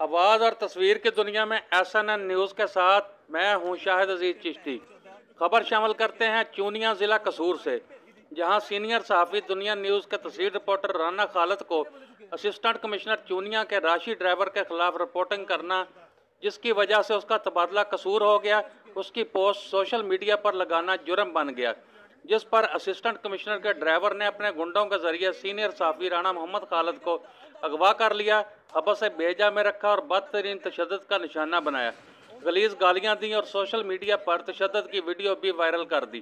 आवाज़ और तस्वीर की दुनिया में SNN न्यूज़ के साथ मैं हूं शाहिद अजीज चिश्ती। खबर शामिल करते हैं चूनिया ज़िला कसूर से, जहां सीनियर सहाफ़ी दुनिया न्यूज़ के तस्वीर रिपोर्टर राना खालिद को असिस्टेंट कमिश्नर चूनिया के राशि ड्राइवर के खिलाफ रिपोर्टिंग करना, जिसकी वजह से उसका तबादला कसूर हो गया, उसकी पोस्ट सोशल मीडिया पर लगाना जुर्म बन गया, जिस पर असिस्टेंट कमिश्नर के ड्राइवर ने अपने गुंडों के जरिए सीनियर सहाफ़ी राना मोहम्मद खालिद को अगवा कर लिया, हबस से बेजा में रखा और बदतरीन तशद्दुद का निशाना बनाया, गलीज गालियाँ दी और सोशल मीडिया पर तशद्दुद की वीडियो भी वायरल कर दी।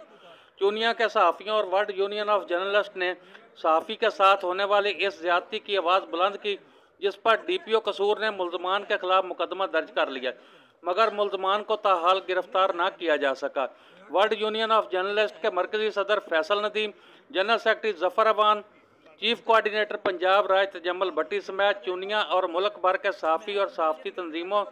चूनिया के सहाफ़ियों और वर्ल्ड यूनियन ऑफ जर्नलिस्ट ने सहाफ़ी के साथ होने वाली इस ज्यादती की आवाज़ बुलंद की, जिस पर DPO कसूर ने मुल्ज़मान के खिलाफ मुकदमा दर्ज कर लिया, मगर मुल्ज़मान को ताहाल गिरफ्तार न किया जा सका। वर्ल्ड यूनियन ऑफ जर्नलिस्ट के मरकजी सदर Faisal Nadeem, general secretary Zafar Awan, chief coordinator Punjab Raj Tajammul Bhatti समेत चूनिया और मुल्क भर के सहाफ़ी और सहाफ़ती तंजीमों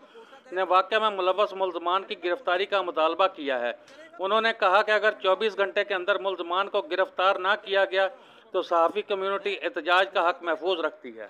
ने वाक़े में मुलव्वस मुल्ज़मान की गिरफ्तारी का मुतालबा किया है। उन्होंने कहा कि अगर 24 घंटे के अंदर मुल्ज़मान को गिरफ्तार ना किया गया तो सहाफ़ी कम्यूनिटी एहतजाज का हक महफूज रखती है।